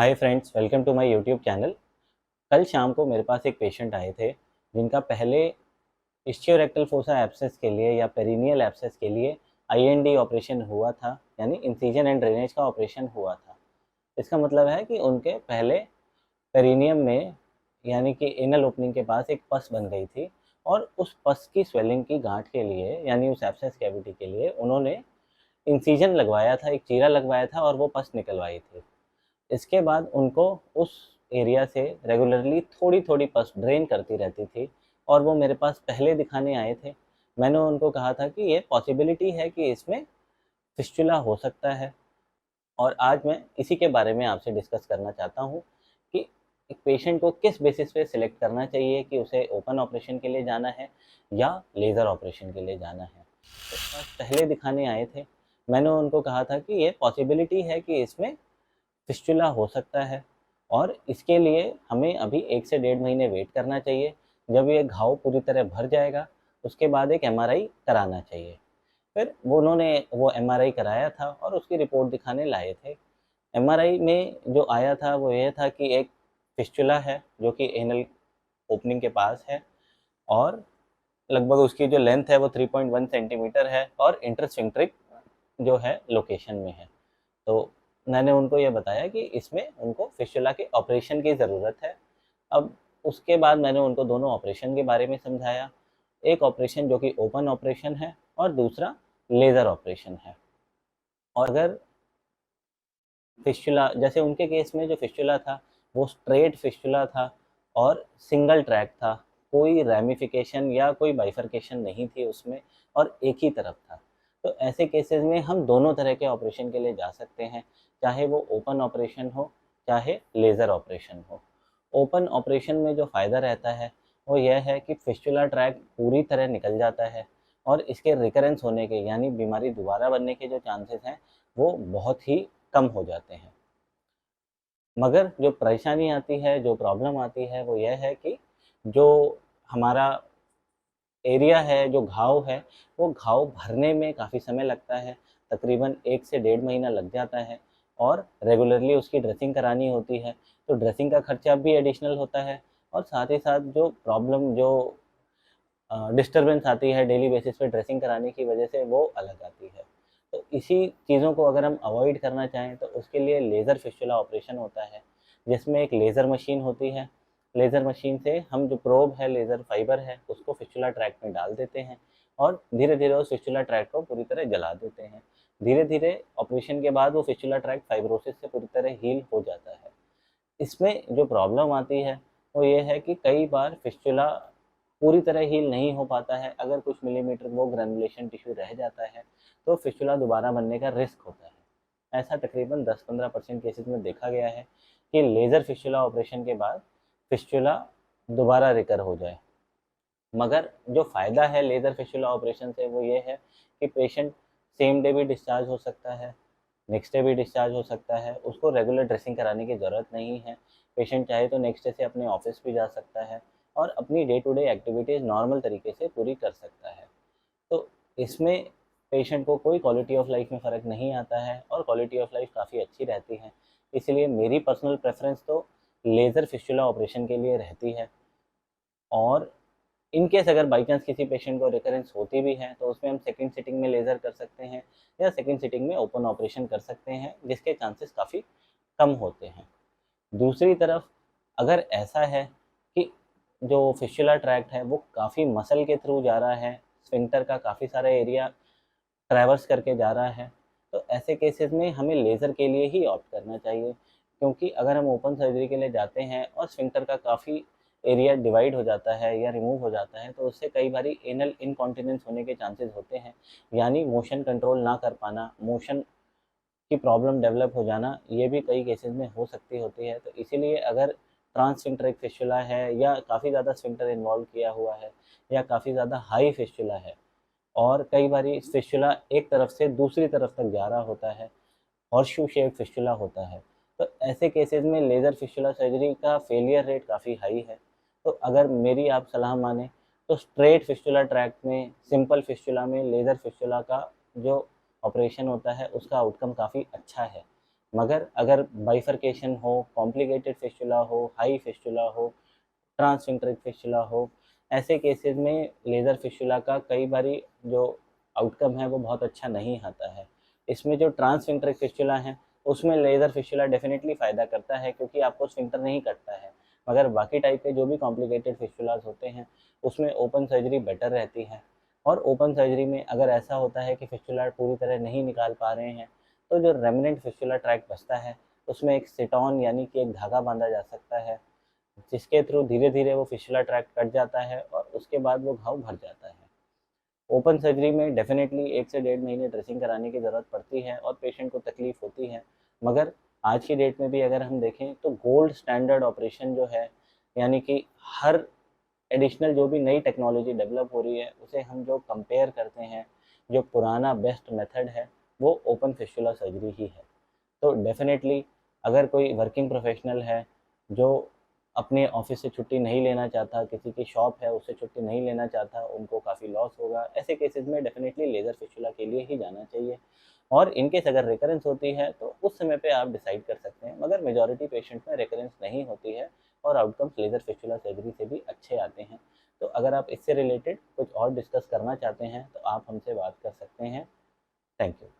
Hi friends, welcome to my YouTube channel. कल शाम को मेरे पास एक पेशेंट आए थे जिनका पहले इस्चियोरेक्टल फोसा एब्सेस के लिए या पेरिनियल एब्सेस के लिए आईएनडी ऑपरेशन हुआ था, यानी इंसिजन एंड ड्रेनेज का ऑपरेशन हुआ था। इसका मतलब है कि उनके पहले पेरिनियम में यानी कि एनल ओपनिंग के पास एक पस बन गई थी और उस पस की स्वेलिंग की गांठ के लिए यानी उस एब्सेस कैविटी के लिए उन्होंने इंसिजन लगवाया था, एक चीरा लगवाया था और वो पस निकलवाई थी। इसके बाद उनको उस एरिया से रेगुलरली थोड़ी थोड़ी पस ड्रेन करती रहती थी और वो मेरे पास पहले दिखाने आए थे। मैंने उनको कहा था कि ये पॉसिबिलिटी है कि इसमें फिस्टुला हो सकता है और आज मैं इसी के बारे में आपसे डिस्कस करना चाहता हूँ कि एक पेशेंट को किस बेसिस पे सिलेक्ट करना चाहिए कि उसे ओपन ऑपरेशन के लिए जाना है या लेज़र ऑपरेशन के लिए जाना है। तो आज पहले दिखाने आए थे, मैंने उनको कहा था कि ये पॉसिबिलिटी है कि इसमें फिस्टुला हो सकता है और इसके लिए हमें अभी 1 से 1.5 महीने वेट करना चाहिए। जब ये घाव पूरी तरह भर जाएगा, उसके बाद एक एमआरआई कराना चाहिए। फिर उन्होंने वो एमआरआई कराया था और उसकी रिपोर्ट दिखाने लाए थे। एमआरआई में जो आया था वो ये था कि एक फिस्टुला है जो कि एनल ओपनिंग के पास है और लगभग उसकी जो लेंथ है वो 3.1 सेंटीमीटर है और इंटरस्फिंक्ट्रिक जो है लोकेशन में है। तो मैंने उनको ये बताया कि इसमें उनको फिस्टुला के ऑपरेशन की ज़रूरत है। अब उसके बाद मैंने उनको दोनों ऑपरेशन के बारे में समझाया। एक ऑपरेशन जो कि ओपन ऑपरेशन है और दूसरा लेज़र ऑपरेशन है। और अगर फिस्टुला जैसे उनके केस में जो फिस्टुला था वो स्ट्रेट फिस्टुला था और सिंगल ट्रैक था, कोई रैमिफिकेशन या कोई बाइफरकेशन नहीं थी उसमें और एक ही तरफ था। तो ऐसे केसेस में हम दोनों तरह के ऑपरेशन के लिए जा सकते हैं, चाहे वो ओपन ऑपरेशन हो चाहे लेज़र ऑपरेशन हो। ओपन ऑपरेशन में जो फ़ायदा रहता है वो यह है कि फिस्टुला ट्रैक पूरी तरह निकल जाता है और इसके रिकरेंस होने के यानी बीमारी दोबारा बनने के जो चांसेस हैं वो बहुत ही कम हो जाते हैं। मगर जो परेशानी आती है, जो प्रॉब्लम आती है वो यह है कि जो हमारा एरिया है, जो घाव है, वो घाव भरने में काफ़ी समय लगता है। तकरीबन 1 से 1.5 महीना लग जाता है और रेगुलरली उसकी ड्रेसिंग करानी होती है। तो ड्रेसिंग का खर्चा भी एडिशनल होता है और साथ ही साथ जो प्रॉब्लम जो डिस्टर्बेंस आती है डेली बेसिस पे ड्रेसिंग कराने की वजह से वो अलग आती है। तो इसी चीज़ों को अगर हम अवॉइड करना चाहें तो उसके लिए लेज़र फिस्टुला ऑपरेशन होता है, जिसमें एक लेज़र मशीन होती है। लेज़र मशीन से हम जो प्रोब है, लेज़र फाइबर है, उसको फिस्टुला ट्रैक में डाल देते हैं और धीरे-धीरे उस फिस्टुला ट्रैक को पूरी तरह जला देते हैं। धीरे-धीरे ऑपरेशन के बाद वो फिस्टुला ट्रैक फाइब्रोसिस से पूरी तरह हील हो जाता है। इसमें जो प्रॉब्लम आती है वो ये है कि कई बार फिस्टुला पूरी तरह हील नहीं हो पाता है। अगर कुछ मिलीमीटर वो ग्रैनुलेशन टिश्यू रह जाता है तो फिस्टुला दोबारा बनने का रिस्क होता है। ऐसा तकरीबन 10-15% केसेस में देखा गया है कि लेज़र फिस्टुला ऑपरेशन के बाद फिस्टुला दोबारा रिकर हो जाए। मगर जो फ़ायदा है लेज़र फिस्टुला ऑपरेशन से वो ये है कि पेशेंट सेम डे भी डिस्चार्ज हो सकता है, नेक्स्ट डे भी डिस्चार्ज हो सकता है, उसको रेगुलर ड्रेसिंग कराने की ज़रूरत नहीं है। पेशेंट चाहे तो नेक्स्ट डे से अपने ऑफिस भी जा सकता है और अपनी day to day activities normal तरीके से पूरी कर सकता है। तो इसमें पेशेंट को कोई क्वालिटी ऑफ लाइफ में फ़र्क नहीं आता है और क्वालिटी ऑफ लाइफ काफ़ी अच्छी रहती है। इसलिए मेरी पर्सनल प्रेफ़रेंस तो लेज़र फिस्टुला ऑपरेशन के लिए रहती है और इन केस अगर बाई चांस किसी पेशेंट को रिकरेंस होती भी है तो उसमें हम सेकंड सिटिंग में लेज़र कर सकते हैं या सेकंड सिटिंग में ओपन ऑपरेशन कर सकते हैं, जिसके चांसेस काफ़ी कम होते हैं। दूसरी तरफ अगर ऐसा है कि जो फिस्टुला ट्रैक्ट है वो काफ़ी मसल के थ्रू जा रहा है, स्फिंक्टर का काफ़ी सारा एरिया ट्रैवर्स करके जा रहा है, तो ऐसे केसेस में हमें लेज़र के लिए ही ऑप्ट करना चाहिए। क्योंकि अगर हम ओपन सर्जरी के लिए जाते हैं और स्फिंक्टर का काफ़ी एरिया डिवाइड हो जाता है या रिमूव हो जाता है तो उससे कई बारी एनल इनकॉन्टिनेंस होने के चांसेस होते हैं, यानी मोशन कंट्रोल ना कर पाना, मोशन की प्रॉब्लम डेवलप हो जाना, ये भी कई केसेस में हो सकती होती है। तो इसीलिए अगर ट्रांसफिंक्टरिक फिस्टुला है या काफ़ी ज़्यादा स्फिंक्टर इन्वॉल्व किया हुआ है या काफ़ी ज़्यादा हाई फिस्टुला है और कई बारी फिस्टुला एक तरफ से दूसरी तरफ तक जा रहा होता है, हॉर्सशू शेप फिस्टुला होता है, तो ऐसे केसेस में लेज़र फिस्टुला सर्जरी का फेलियर रेट काफ़ी हाई है। तो अगर मेरी आप सलाह माने तो स्ट्रेट फिस्टुला ट्रैक में, सिंपल फिस्टुला में लेज़र फिस्टुला का जो ऑपरेशन होता है उसका आउटकम काफ़ी अच्छा है। मगर अगर बाइफरकेशन हो, कॉम्प्लिकेटेड फिस्टुला हो, हाई फिस्टुला हो, ट्रांसफिंक्टरिक फिस्टुला हो, ऐसे केसेस में लेज़र फिस्टुला का कई बारी जो आउटकम है वो बहुत अच्छा नहीं आता है। इसमें जो ट्रांसफिंक्टरिक फिस्टुला है उसमें लेज़र फिस्टुला डेफिनेटली फ़ायदा करता है क्योंकि आपको स्फिंक्टर नहीं कटता है। मगर बाकी टाइप के जो भी कॉम्प्लिकेटेड फिस्टुलास होते हैं उसमें ओपन सर्जरी बेटर रहती है। और ओपन सर्जरी में अगर ऐसा होता है कि फिस्टुला पूरी तरह नहीं निकाल पा रहे हैं तो जो रेमिनेंट फिस्टुला ट्रैक्ट बचता है उसमें एक सिटॉन यानी कि एक धागा बांधा जा सकता है, जिसके थ्रू धीरे धीरे वो फिस्टुला ट्रैक्ट कट जाता है और उसके बाद वो घाव भर जाता है। ओपन सर्जरी में डेफिनेटली 1 से 1.5 महीने ड्रेसिंग कराने की ज़रूरत पड़ती है और पेशेंट को तकलीफ होती है। मगर आज की डेट में भी अगर हम देखें तो गोल्ड स्टैंडर्ड ऑपरेशन जो है, यानी कि हर एडिशनल जो भी नई टेक्नोलॉजी डेवलप हो रही है उसे हम जो कंपेयर करते हैं, जो पुराना बेस्ट मेथड है वो ओपन फिस्टुला सर्जरी ही है। तो डेफिनेटली अगर कोई वर्किंग प्रोफेशनल है जो अपने ऑफिस से छुट्टी नहीं लेना चाहता, किसी की शॉप है उससे छुट्टी नहीं लेना चाहता, उनको काफ़ी लॉस होगा, ऐसे केसेस में डेफिनेटली लेज़र फिस्टुला के लिए ही जाना चाहिए। और इनकेस अगर रिकरेंस होती है तो उस समय पे आप डिसाइड कर सकते हैं, मगर मेजॉरिटी पेशेंट में रिकरेंस नहीं होती है और आउटकम्स लेज़र फिस्टुला सर्जरी से भी अच्छे आते हैं। तो अगर आप इससे रिलेटेड कुछ और डिस्कस करना चाहते हैं तो आप हमसे बात कर सकते हैं। Thank you.